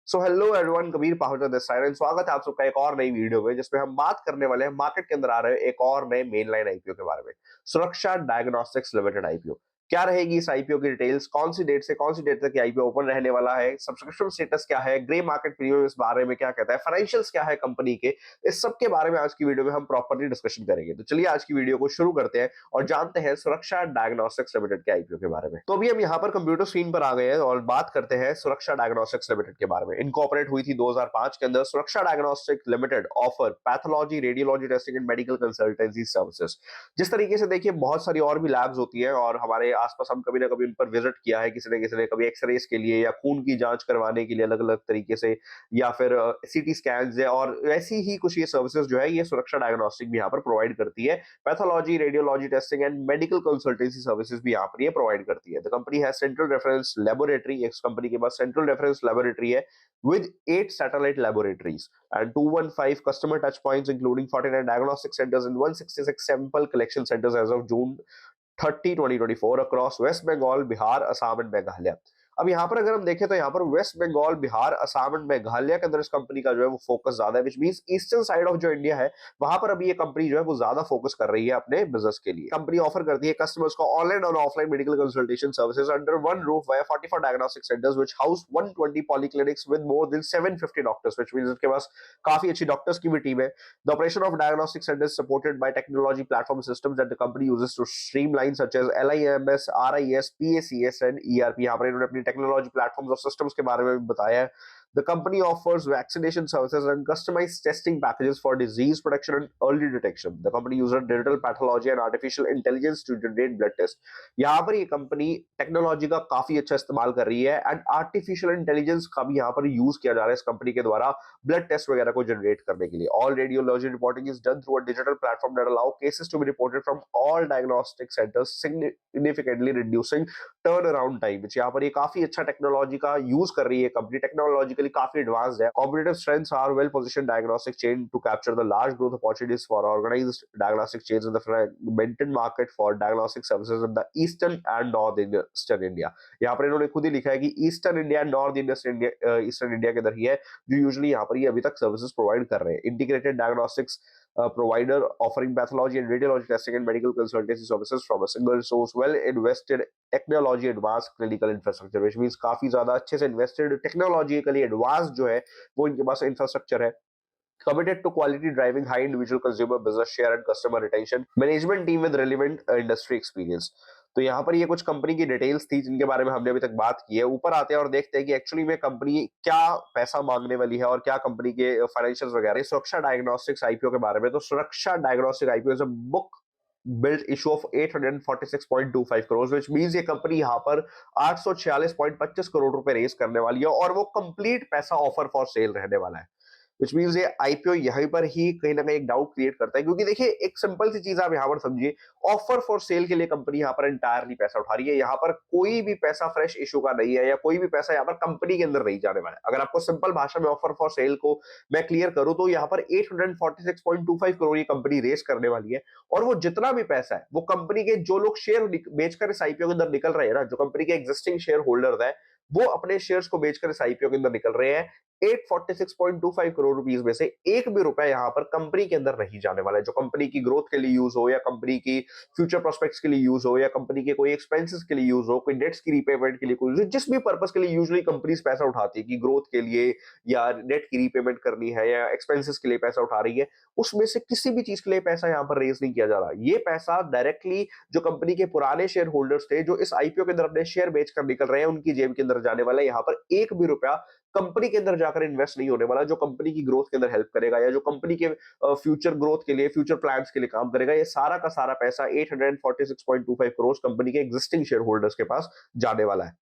So hello everyone, Kabir Pahuja this side and स्वागत है आप सबका एक और नई वीडियो में जिसमें हम बात करने वाले हैं मार्केट के अंदर आ रहे एक और नए मेन लाइन आईपीओ के बारे में। सुरक्षा डायग्नोस्टिक्स लिमिटेड आईपीओ क्या रहेगी, इस आईपीओ की डिटेल्स, कौन सी डेट से कौन सी डेट तक ये आईपीओ ओपन रहने वाला है, सब्सक्रिप्शन स्टेटस क्या है, ग्रे मार्केट प्रीमियम इस बारे में क्या कहता है, फाइनेंशियल्स क्या है कंपनी के, इस सब के बारे में आज की वीडियो में हम प्रॉपर्ली डिस्कशन करेंगे। तो चलिए आज की वीडियो को शुरू करते हैं और जानते हैं सुरक्षा डायग्नोस्टिक्स लिमिटेड के आईपीओ के बारे में। तो अभी हम यहाँ पर कंप्यूटर स्क्रीन पर आ गए हैं और बात करते हैं सुरक्षा डायग्नोस्टिक्स लिमिटेड के बारे में। इनकॉर्पोरेट हुई थी 2005 के अंदर। सुरक्षा diagnostic limited offer pathology, radiology testing and medical consultancy services. जिस तरीके से देखिए बहुत सारी और भी लैब्स होती हैं और हमारे आसपास हम कभी ना कभी उन पर विजिट किया है, किसी ने कभी एक्सरेज के लिए या खून की जांच करवाने के लिए अलग अलग तरीके से, या फिर सीटी स्कैन है, और ऐसी ही कुछ ये सर्विसेज जो है ये सुरक्षा डायग्नोस्टिक भी यहाँ पर प्रोवाइड करती है। Pathology, radiology testing and medical consultancy services भी यहाँ पर ये प्रोवाइड करती है। द कंपनी है सेंट्रल रेफरेंस लेबोरेटरी, इस कंपनी के पास सेंट्रल रेफरेंस लेबोरेटरी है with 8 satellite laboratories and 215 customer touch points, including 49 diagnostic centers and 166 sample collection centers as of June 30, 2024 across West Bengal, Bihar, Assam and Meghalaya। अब यहाँ पर अगर हम देखें तो यहाँ पर वेस्ट बंगाल, बिहार, असम एंड मेघालय के अंदर इस कंपनी का जो है वो फोकस ज्यादा है, which means eastern side of जो इंडिया है वहां पर अभी ये कंपनी जो है वो ज्यादा फोकस कर रही है अपने बिजनेस के लिए। कंपनी ऑफर करती है कस्टमर्स को ऑनलाइन और offline medical consultation services under one roof via 44 diagnostic centres which house 120 polyclinics with more than 750 doctors, which means इसके पास काफी अच्छी डॉक्टर्स की भी टीम है। The operation of diagnostic centres supported by technology platform systems that the company uses to streamline such as LIMS, RIS, PACS and ERP। यहाँ पर इन्होंने अपनी टेक्नोलॉजी प्लेटफॉर्म्स और सिस्टम्स के बारे में भी बताया है। The company offers vaccination services and customized testing packages for disease protection and early detection. The company uses digital pathology and artificial intelligence to generate blood tests. यहाँ पर ये कंपनी टेक्नोलॉजी का काफी अच्छा इस्तेमाल कर रही है एंड आर्टिफिशियल इंटेलिजेंस का भी यहाँ पर यूज किया जा रहा है इस कंपनी के द्वारा ब्लड टेस्ट वगैरह को जनरेट करने के लिए। All radiology reporting is done through a digital platform that allow cases to be reported from all diagnostic centres, significantly reducing turn around time. यहाँ पर ये काफी अच्छा टेक्नोलॉजी का यूज कर रही है कंपनी, टेक्नोलॉजिकली काफी एडवांस्ड है। Competitive strengths are well positioned diagnostic chain to capture the large growth opportunities for organised diagnostic chains in the fragmented market for diagnostic services in the eastern and north eastern India. यहाँ पर इन्होंने खुद ही लिखा है कि eastern India and north eastern India के अंदर ही है जो यूजुअली यहाँ पर ये अभी तक सर्विसेज प्रोवाइड कर रहे हैं। Integrated diagnostics provider offering pathology and radiology testing and medical consultancy services from a single source, well invested technology advance clinical infrastructure, which means काफी ज्यादा अच्छे से इन्वेस्टेड टेक्नोलॉजिकली एडवांस जो है वो इनके पास इंफ्रास्ट्रक्चर है। Committed to quality driving high individual consumer business share and customer retention, management team with relevant industry experience। तो यहाँ पर ये कुछ कंपनी की डिटेल्स थी जिनके बारे में हमने अभी तक बात की है। ऊपर आते हैं और देखते हैं कि एक्चुअली में कंपनी क्या पैसा मांगने वाली है और क्या कंपनी के फाइनेंशियल्स वगैरह। सुरक्षा डायग्नोस्टिक्स आईपीओ के बारे में, तो सुरक्षा diagnostic IPO is a book built issue of 846.25 crores, which means ये कंपनी यहाँ पर 846.25 करोड़ रुपए रेस करने वाली है और वो कंप्लीट पैसा ऑफर फॉर सेल रहने वाला है। विच मींस ये आईपीओ यहीं पर ही कहीं ना कहीं एक डाउट क्रिएट करता है, क्योंकि देखिए एक सिंपल सी चीज आप यहाँ पर समझिए, ऑफर फॉर सेल के लिए कंपनी यहाँ पर एंटायरली पैसा उठा रही है। यहाँ पर कोई भी पैसा फ्रेश इशू का नहीं है या कोई भी पैसा यहाँ पर कंपनी के अंदर नहीं जाने वाला है। अगर आपको सिंपल भाषा में ऑफर फॉर सेल को मैं क्लियर करूं तो यहाँ पर 846.25 करोड़ ये कंपनी रेस करने वाली है और वो जितना भी पैसा है वो कंपनी के जो लोग शेयर बेचकर इस आईपीओ के अंदर निकल रहे हैं ना, जो कंपनी के एग्जिस्टिंग शेयर होल्डर है वो अपने शेयर्स को बेचकर इस आईपीओ के अंदर निकल रहे हैं। 846.25 करोड़ रुपीस में से एक भी रुपया यहाँ पर कंपनी के अंदर नहीं जाने वाला है, जो कंपनी की ग्रोथ के लिए यूज हो या कंपनी की फ्यूचर प्रोस्पेक्ट्स के लिए यूज हो या कंपनी के कोई एक्सपेंसेस के लिए यूज हो, कोई डेट्स की रीपेमेंट के लिए, कोई जिस भी पर्पस के लिए यूजुअली कंपनीज पैसा उठाती है कि ग्रोथ के लिए या डेट की रीपेमेंट करनी है या एक्सपेंसेस के लिए पैसा उठा रही है, उसमें से किसी भी चीज के लिए पैसा यहाँ पर रेज नहीं किया जा रहा। ये पैसा डायरेक्टली जो कंपनी के पुराने शेयर होल्डर्स थे जो इस आईपीओ के अंदर अपने शेयर बेचकर निकल रहे हैं उनकी जेब के अंदर जाने वाला है। यहाँ पर एक भी रुपया कंपनी के अंदर जाकर इन्वेस्ट नहीं होने वाला जो कंपनी की ग्रोथ के अंदर हेल्प करेगा या जो कंपनी के फ्यूचर ग्रोथ के लिए, फ्यूचर प्लान्स के लिए काम करेगा। ये सारा का सारा पैसा 846.25 करोड़ कंपनी के एग्जिस्टिंग शेयर होल्डर्स के पास जाने वाला है।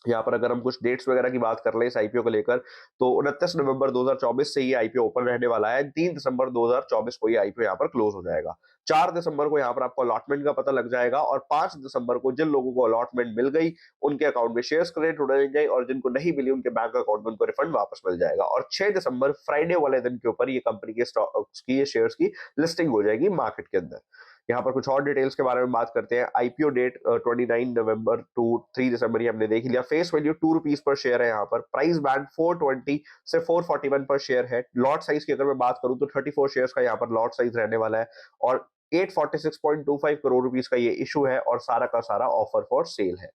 यहाँ पर अगर हम कुछ डेट्स वगैरह की बात कर ले इस आईपीओ को लेकर, तो 29 नवंबर 2024 से ये आईपीओ ओपन रहने वाला है। 3 दिसंबर 2024 को ये आईपीओ यहाँ पर क्लोज हो जाएगा। 4 दिसंबर को यहाँ पर आपको अलॉटमेंट का पता लग जाएगा और 5 दिसंबर को जिन लोगों को अलॉटमेंट मिल गई उनके अकाउंट में शेयर्स क्रेडिट हो जाएंगे और जिनको नहीं मिली उनके बैंक अकाउंट में उनको रिफंड वापस मिल जाएगा। और 6 दिसंबर फ्राइडे वाले दिन के ऊपर ये कंपनी के स्टॉक्स की, ये शेयर्स की लिस्टिंग हो जाएगी मार्केट के अंदर। यहाँ पर कुछ और डिटेल्स के बारे में बात करते हैं। आईपीओ डेट 29 नवंबर टू 3 दिसंबर ये हमने देख लिया। Face value 2 rupees per share है यहाँ पर। प्राइस बैंड 420 से 441 पर शेयर है। लॉट साइज की अगर मैं बात करूं तो 34 शेयर्स का यहाँ पर लॉट साइज रहने वाला है और 846.25 करोड़ रुपीस का ये इशू है और सारा का सारा ऑफर फॉर सेल है।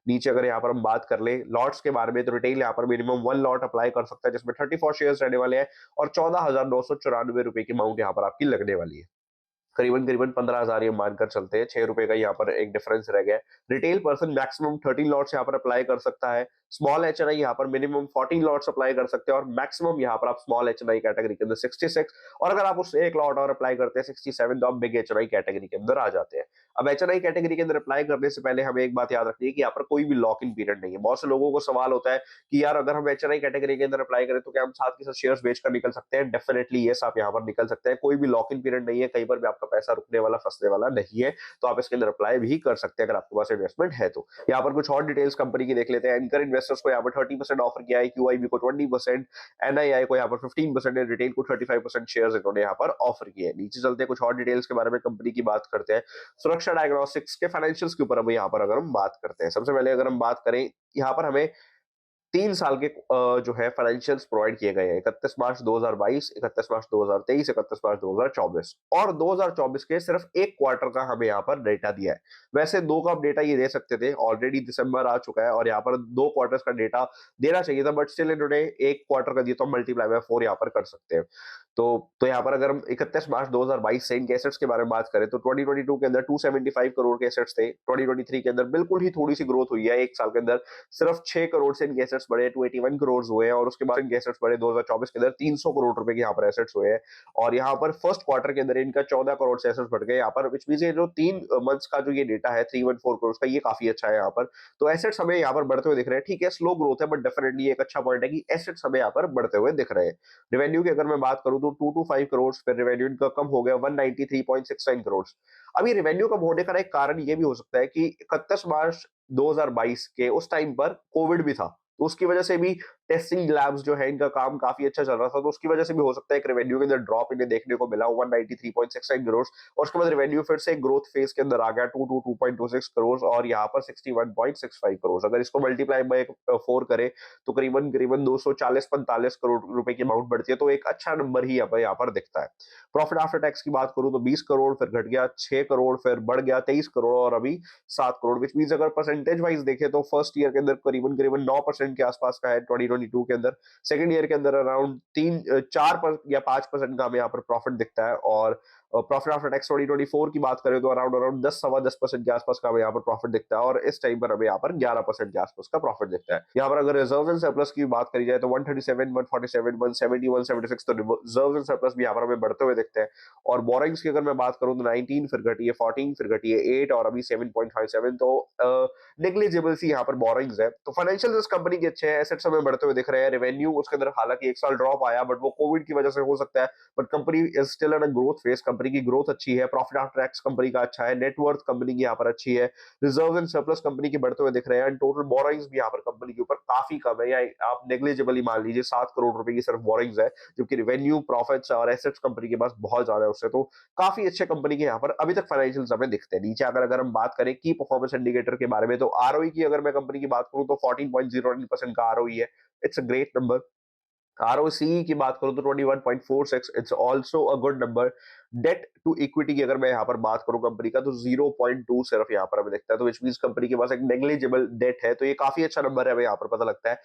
नीचे अगर यहाँ पर हम बात कर लें लॉट्स के बारे में तो रिटेल यहाँ पर मिनिमम 1 लॉट अप्लाई कर सकता है जिसमें 34 शेयर्स रहने वाले हैं और 14,994 रुपए की अमाउंट यहाँ पर आपकी लगने वाली है। करीबन करीबन 15,000 ये मानकर चलते हैं, 6 रुपए का यहाँ पर एक डिफरेंस रह गया है। रिटेल पर्सन मैक्सिमम 13 लॉट्स यहाँ पर अप्लाई कर सकता है। स्मॉल एचएनआई यहाँ पर मिनिमम 14 लॉट्स अप्लाई कर सकते हैं और मैक्सिमम यहाँ पर आप स्मॉल एचएनआई कैटेगरी के अंदर 66 और अगर आप उससे एक लॉट और अप्लाई करते हैं 67 तो आप बिग एचएनआई कैटेगरी के अंदर आ जाते हैं। अब एचएनआई कैटेगरी के अंदर अप्लाई करने से पहले हमें एक बात याद रखनी है कि यहाँ पर कोई भी लॉक इन पीरियड नहीं है। बहुत से लोगों को सवाल होता है कि यार अगर हम एचएनआई कैटेगरी के अंदर अप्लाई करें तो क्या हम साथ के साथ शेयर्स बेचकर निकल सकते हैं? डेफिनेटली यस, आप यहाँ पर निकल सकते हैं। कोई भी लॉक इन पीरियड नहीं है, कहीं पर भी आपका पैसा रुकने वाला फंसने वाला नहीं है, तो आप इसके अंदर अप्लाई भी कर सकते हैं अगर आपके पास इन्वेस्टमेंट है तो। यहाँ पर कुछ और डिटेल्स कंपनी की देख लेते हैं। एंकर इन्वेस्टर्स को यहाँ पर 30% ऑफर किया है, क्यूआईबी को 20%, एनआईआई को यहाँ पर 15% और रिटेल को 35% शेयर्स इन्होंने यहाँ पर ऑफर किए हैं। नीचे चलते हैं, कुछ और डिटेल्स के बारे में कंपनी की बात करते हैं। सुरक्षा डायग्नोस्टिक्स के फाइनेंशियल्स के ऊपर अब यहाँ पर अगर हम बात करते हैं, सबसे पहले अगर हम बात करें यहाँ पर हमें 3 साल के जो है फाइनेंशियल्स प्रोवाइड किए गए हैं। 31 मार्च 2022, 31 मार्च 2023, 31 मार्च 2024 और 2024 के सिर्फ 1 क्वार्टर का हमें यहाँ पर डेटा दिया है। वैसे 2 का आप डेटा ये दे सकते थे, ऑलरेडी दिसंबर आ चुका है और यहाँ पर 2 क्वार्टर्स का डेटा देना चाहिए था, बट स्टिल इन्होंने 1 क्वार्टर का दिया तो मल्टीप्लाई बाय 4 यहाँ पर कर सकते हैं। तो यहाँ पर अगर हम 31 मार्च 2022 से इनके एसेट्स के बारे में बात करें तो 2022 के अंदर 275 करोड़ के एसेट्स थे। 2023 के अंदर बिल्कुल ही थोड़ी सी ग्रोथ हुई है, 1 साल के अंदर सिर्फ 6 करोड़ से इनके एसेट्स बढ़े 281 करोड़ हुए हैं और उसके बाद इनके एसेट्स बढ़े 2024 के अंदर 300 करोड़ रुपए के यहाँ पर एसेट्स हुए हैं और यहाँ पर फर्स्ट क्वार्टर के अंदर इनका 14 करोड़ से एसेट्स बढ़ गए यहाँ पर, विच मींस ये जो 3 मंथ्स का जो ये डेटा है 314 करोड़ का, ये काफी अच्छा है यहाँ पर। तो एसेट्स हमें यहाँ पर बढ़ते हुए दिख रहे हैं। ठीक है, स्लो ग्रोथ है बट डेफिनेटली एक अच्छा पॉइंट है कि एसेट्स हमें यहाँ पर बढ़ते हुए दिख रहे हैं। रेवेन्यू की अगर मैं बात करूं तो 225 करोड़, फिर रेवेन्यू इनका कम हो गया 193.69 करोड़। अब ये रेवेन्यू कम होने का एक कारण ये भी हो सकता है कि 31 मार्च 2022 के उस टाइम पर कोविड भी था, तो उसकी वजह से भी टेस्टिंग लैब्स जो है इनका काम काफी अच्छा चल रहा था, तो उसकी वजह से भी हो सकता है एक रेवेन्यू के अंदर ड्रॉप इन्हें देखने को मिला 193.69 करोड़ और उसके बाद रेवेन्यू फिर से एक ग्रोथ फेज के अंदर आ गया 222.26 करोड़ और यहाँ पर 61.65 करोड़। अगर इसको मल्टीप्लाई बाय 4 करें तो करीबन करीबन 240-45 करोड़ रुपए की अमाउंट बढ़ती है, तो एक अच्छा नंबर ही यहाँ पर दिखता है। प्रॉफिट आफ्टर टैक्स की बात करूं तो 20 करोड़, फिर घट गया 6 करोड़, फिर बढ़ गया 23 करोड़ और अभी 7 करोड़, विच मींस अगर परसेंटेज वाइज देखें तो फर्स्ट ईयर के अंदर करीबन करीबन 9% के आसपास का है 2022 के अंदर। सेकंड ईयर के अंदर अराउंड 4 या 5% का हमें यहाँ पर प्रॉफिट दिखता है और प्रॉफिट आफ्टर टैक्स 2024 की बात करें तो अराउंड अराउंड 10 सवा 10% के आसपास का हमें यहाँ पर प्रॉफिट दिखता है और इस टाइम पर हमें यहाँ पर 11% के आसपास का प्रॉफिट दिखता है। यहाँ पर अगर रिजर्व एंड सरप्लस की बात करी जाए तो 137, 147, 170, 176, तो रिजर्व एंड सरप्लस भी यहाँ पर हमें बढ़ते हुए दिखते हैं और बोरिंग्स की अगर मैं बात करूं तो 19, फिर घटी है 14, फिर घटी है 8 और अभी 7.57, तो नेग्लिजिबल सी यहाँ पर बोरिंग्स है। तो फाइनेंशियल इस कंपनी के अच्छे हैं, एसेट्स हमें बढ़ते हुए दिख रहे हैं। रेवेन्यू उसके अंदर हालांकि 1 साल ड्रॉप आया बट वो कोविड की वजह से हो सकता है, but company is still in a growth phase, company की ग्रोथ अच्छी है। प्रॉफिट आफ्टर टैक्स कंपनी का अच्छा है, नेटवर्थ कंपनी की यहाँ पर अच्छी है, रिजर्व एंड सरप्लस कंपनी के बढ़ते हुए दिख रहे हैं एंड टोटल बोरिंग्स भी यहाँ पर कंपनी के ऊपर काफी कम है, या आप नेग्लिजिबली मान लीजिए 7 करोड़ रुपए की सिर्फ बोरिंग्स है, जबकि रेवेन्यू प्रॉफिट्स और एसेट्स कंपनी के पास बहुत ज्यादा है उससे, तो काफी अच्छे कंपनी के यहाँ पर अभी तक फाइनेंशियल्स हमें दिखते हैं। नीचे अगर हम बात करें की परफॉर्मेंस इंडिकेटर के बारे में तो आरओई की अगर मैं कंपनी की बात करूं तो 14.09% का आरओई है, it's a great number. ROC की बात करूं तो 21.46, it's also a good number. Debt to equity की अगर मैं यहाँ पर बात करूं कंपनी का तो 0.2 सिर्फ यहाँ पर हमें दिखता है, तो विच मींस कंपनी के पास एक नेग्लिजिबल डेट है, तो ये काफी अच्छा नंबर है हमें यहाँ पर पता लगता है।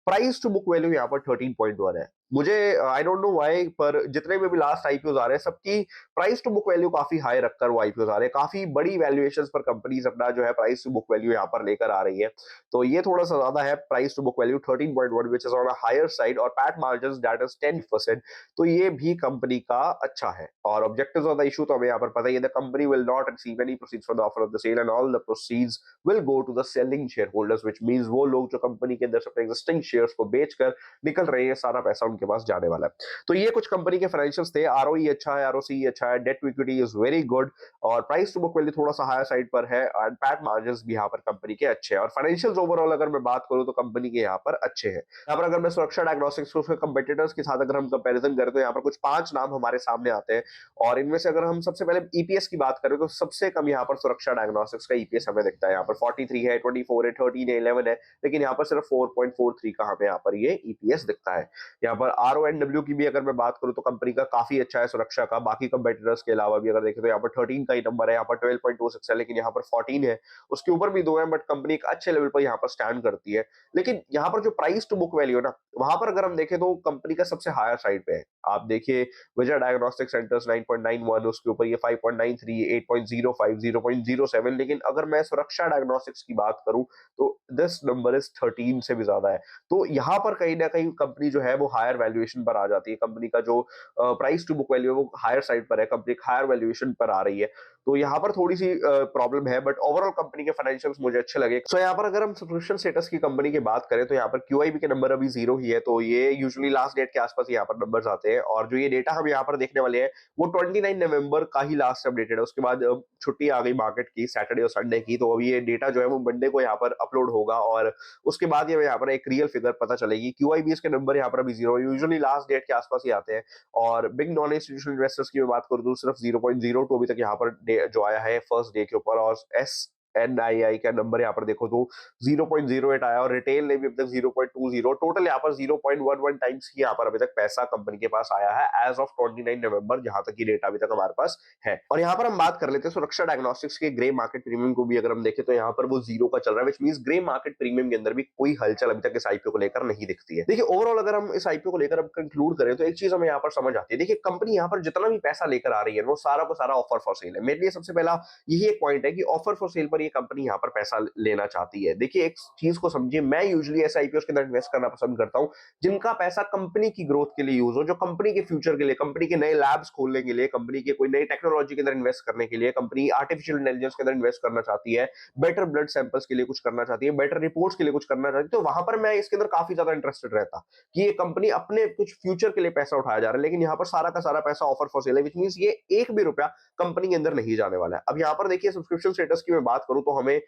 प्राइस टू बुक वैल्यू यहाँ पर 13.1 है। मुझे आई डोंट नो व्हाई पर जितने में भी लास्ट आईपीओ आ रहे हैं सबकी प्राइस टू बुक वैल्यू काफी हाई रखकर वो आईपीओ आ रहे हैं, काफी बड़ी वैल्यूएशंस पर कंपनीज अपना जो है प्राइस टू बुक वैल्यू यहाँ पर लेकर आ रही है, तो ये थोड़ा सा ज्यादा है। Price to book value 13.1 which is on a higher side और पैट मार्जिन्स दैट इज 10%, तो ये भी कंपनी का अच्छा है। और ऑब्जेक्टिव्स ऑफ द इशू तो हमें यहाँ पर पता ही है, the company will not receive any proceeds from the offer of the sale and all the proceeds will go to the selling share holders, which means वो लोग जो कंपनी के अंदर अपने एग्जिस्टिंग शेयर्स को बेचकर निकल रहे हैं, सारा पैसा उनके के पास जाने वाला है। तो ये कुछ कंपनी के फाइनेंशियल्स थे। आरओई अच्छा है, आरओसी अच्छा है, debt to equity is very good और प्राइस टू बुक वैल्यू थोड़ा सा हायर साइड पर है एंड पैट मार्जिन्स भी यहाँ पर कंपनी के अच्छे हैं और फाइनेंशियल्स ओवरऑल अगर मैं बात करूं तो कंपनी के यहाँ पर अच्छे हैं। यहाँ पर अगर मैं सुरक्षा डायग्नोस्टिक्स को उसके कंपेटिटर्स के साथ अगर हम कंपैरिजन करें तो यहाँ पर कुछ 5 नाम हमारे सामने आते हैं और इनमें से अगर हम सबसे पहले ईपीएस की बात करें तो सबसे कम यहाँ पर सुरक्षा डायग्नोस्टिक्स का ईपीएस हमें दिखता है। यहाँ पर 43 है, 24 है, 13 है, 11 है, लेकिन यहाँ पर सिर्फ 4.43 का हमें यहाँ पर ये ईपीएस दिखता है। यहाँ पर आरओएनडब्ल्यू की भी अगर मैं बात करूं तो कंपनी का काफी अच्छा है सुरक्षा का, बाकी कंपेटिटर्स के अलावा भी अगर देखें तो यहाँ पर 13 का ही नंबर है, यहाँ पर 12.26 है, लेकिन यहाँ पर 14 है, उसके ऊपर भी 2 है, बट कंपनी एक अच्छे लेवल पर यहाँ पर स्टैंड करती है। लेकिन यहाँ पर जो प्राइस टू बुक वैल्यू है ना, वहां पर अगर हम देखें तो कंपनी का सबसे हायर साइड पे है। आप देखिए विजय डायग्नोस्टिक सेंटर्स 9.91, उसके ऊपर ये 5.93, 8.05, 0.07, लेकिन अगर मैं सुरक्षा डायग्नोस्टिक्स की बात करूं तो दिस नंबर इज 13 से भी ज्यादा है। तो यहाँ पर कहीं ना कहीं कंपनी जो है वो हायर वैल्यूएशन पर आ जाती है। कंपनी का जो प्राइस टू बुक वैल्यू है वो हायर साइड पर है, कंपनी एक हायर वैल्यूएशन पर आ रही है। तो यहाँ पर थोड़ी सी प्रॉब्लम है, बट ओवरऑल कंपनी के फाइनेंशियल्स मुझे अच्छे लगे। सो यहाँ पर अगर हम सब्सक्रिप्शन स्टेटस की कंपनी की बात करें तो यहाँ पर क्यूआईबी के नंबर अभी 0 ही है, तो ये यूजुअली लास्ट डेट के आसपास यहाँ पर नंबर्स आते हैं और जो ये डेटा हम यहाँ पर देखने वाले हैं वो 29 नवंबर का ही लास्ट अपडेटेड है। उसके बाद छुट्टी आ गई मार्केट की, सैटरडे और संडे की, तो अभी ये डेटा जो है वो मंडे को यहाँ पर अपलोड होगा और उसके बाद ये यहाँ पर एक रियल फिगर पता चलेगी। क्यूआईबी के नंबर यहाँ पर अभी 0, यूजुअली लास्ट डेट के आसपास ही आते हैं और बिग नॉन इंस्टीट्यूशनल इन्वेस्टर्स की मैं बात करूं तो सिर्फ 0.02 अभी तक यहाँ पर जो आया है फर्स्ट डे के ऊपर और एस एनआईआई का नंबर यहाँ पर देखो तो 0.08 आया और रिटेल ने भी अभी तक 0.20, टोटल यहाँ पर 0.11 टाइम्स ही यहाँ पर अभी तक पैसा कंपनी के पास आया है एज ऑफ 29 नवंबर, जहां तक ये डेटा अभी तक हमारे पास है। और यहाँ पर हम बात कर लेते हैं सुरक्षा डायग्नोस्टिक्स के ग्रे मार्केट प्रीमियम को भी अगर हम देखें तो यहाँ पर वो 0 का चल रहा है, which means grey market premium के अंदर भी कोई हलचल अभी तक इस आईपीओ को लेकर नहीं दिखती है। देखिए ओवरऑल अगर हम इस आईपीओ को लेकर अब कंक्लूड करें तो एक चीज हमें यहाँ पर समझ आती है। देखिए कंपनी यहाँ पर जितना भी पैसा लेकर आ रही है वो सारा को सारा ऑफर फॉर सेल है। मेरे लिए सबसे पहला यही एक पॉइंट है कि ऑफर फॉर सेल पर ये कंपनी यहाँ पर पैसा लेना चाहती है। देखिए एक चीज को समझिए, मैं यूजुअली ऐसे आईपीओस के अंदर इन्वेस्ट करना पसंद करता हूं जिनका पैसा कंपनी की ग्रोथ के लिए यूज हो, जो कंपनी के फ्यूचर के लिए, कंपनी के नए लैब्स खोलने के लिए, कंपनी के कोई नई टेक्नोलॉजी के अंदर इन्वेस्ट करने के लिए, कंपनी आर्टिफिशियल इंटेलिजेंस के अंदर इन्वेस्ट करना चाहती है, बेटर ब्लड सैंपल्स के लिए कुछ करना चाहती है, बेटर रिपोर्ट्स के लिए कुछ करना चाहती है, तो वहां पर मैं इसके अंदर काफी ज्यादा इंटरेस्टेड रहता कि ये कंपनी अपने कुछ फ्यूचर के लिए पैसा उठाया जा रहा है, लेकिन यहाँ पर सारा का सारा पैसा ऑफर फॉर सेल है, विच मींस ये एक भी रुपया कंपनी के अंदर नहीं जाने वाला है। अब यहाँ पर देखिए सब्सक्रिप्शन स्टेटस की मैं बात करूं तो हमें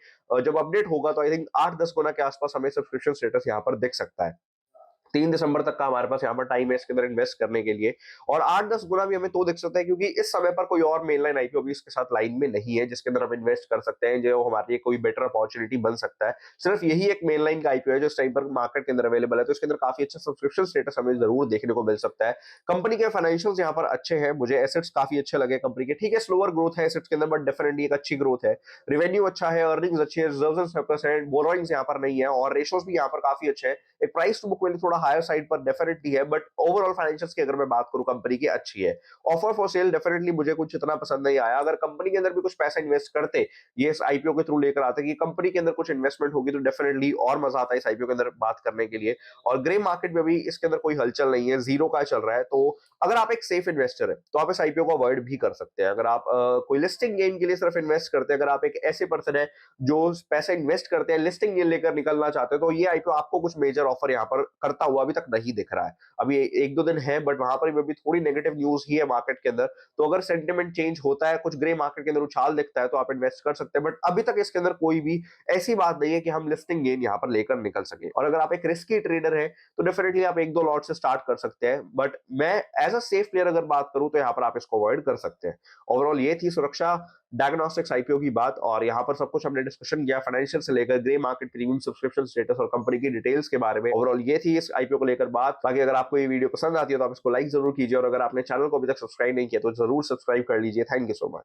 जब अपडेट होगा तो आई थिंक 8-10 गुना के आसपास हमें सब्सक्रिप्शन स्टेटस यहाँ पर दिख सकता है। 3 दिसंबर तक का हमारे पास यहाँ पर टाइम है इसके अंदर इन्वेस्ट करने के लिए और 8-10 गुना भी हमें तो दिख सकता है क्योंकि इस समय पर कोई और मेनलाइन आईपीओ भी इसके साथ लाइन में नहीं है जिसके अंदर हम इन्वेस्ट कर सकते हैं, जो हमारे लिए कोई बेटर अपॉर्चुनिटी बन सकता है। सिर्फ यही एक मेनलाइन का आईपीओ है जो इस टाइम पर मार्केट के अंदर अवेलेबल है, तो इसके अंदर काफी अच्छा सब्सक्रिप्शन स्टेटस हमें जरूर देखने को मिल सकता है। कंपनी के फाइनेंशियल्स यहाँ पर अच्छे हैं, मुझे एसेट्स काफी अच्छे लगे कंपनी के। ठीक है स्लोअर ग्रोथ है एसेट्स के अंदर बट डेफिनेटली एक अच्छी ग्रोथ है, रेवेन्यू अच्छा है, अर्निंग्स अच्छी है, रिजर्व्स एंड सरप्लस है, बोरोइंग्स यहाँ पर नहीं है और रेशियोज भी यहाँ पर काफी अच्छे हैं। एक प्राइस टू बुक वैल्यू थोड़ा हायर साइड पर डेफिनेटली है, बट ओवरऑल फाइनेंशियल्स की अगर मैं बात करूं कंपनी की अच्छी है। ऑफर फॉर सेल डेफिनेटली मुझे कुछ इतना पसंद नहीं आया। अगर कंपनी के अंदर भी कुछ पैसा इन्वेस्ट करते, ये इस आईपीओ के थ्रू लेकर आते कि कंपनी के अंदर कुछ इन्वेस्टमेंट होगी तो डेफिनेटली और मजा आता है इस आईपीओ के अंदर बात करने के लिए। और ग्रे मार्केट में भी इसके अंदर कोई हलचल नहीं है, 0 का चल रहा है, तो अगर आप एक सेफ इन्वेस्टर है तो आप इस आईपीओ को अवॉइड भी कर सकते हैं। अगर आप कोई लिस्टिंग गेन के लिए सिर्फ इन्वेस्ट करते हैं, अगर आप एक ऐसे पर्सन है जो पैसे इन्वेस्ट करते हैं लिस्टिंग गेन लेकर निकलना चाहते हैं, तो ये आईपीओ आपको कुछ मेजर ऑफर यहाँ पर करता हुआ अभी तक नहीं दिख रहा है। अभी 1-2 दिन है बट वहां पर भी अभी थोड़ी नेगेटिव न्यूज ही है मार्केट के अंदर, तो अगर सेंटिमेंट चेंज होता है, कुछ ग्रे मार्केट के अंदर उछाल दिखता है तो आप इन्वेस्ट कर सकते हैं, बट अभी तक इसके अंदर कोई भी ऐसी बात नहीं है कि हम लिस्टिंग गेन यहाँ पर लेकर निकल सके। और अगर आप एक रिस्की ट्रेडर है तो डेफिनेटली आप 1-2 लॉट से स्टार्ट कर सकते हैं, बट मैं एज अ सेफ प्लेयर अगर बात करूं तो यहाँ पर आप इसको अवॉइड कर सकते हैं। ओवरऑल ये थी सुरक्षा डायग्नोस्टिक्स आईपीओ की बात और यहाँ पर सब कुछ हमने डिस्कशन किया फाइनेंशियल से लेकर grey market premium subscription status और कंपनी की डिटेल्स के बारे में। ओवरऑल ये थी इस आईपीओ को लेकर बात। बाकी अगर आपको ये वीडियो पसंद आती है तो आप इसको लाइक जरूर कीजिए और अगर आपने चैनल को अभी तक सब्सक्राइब नहीं किया तो जरूर सब्सक्राइब कर लीजिए। Thank you so much.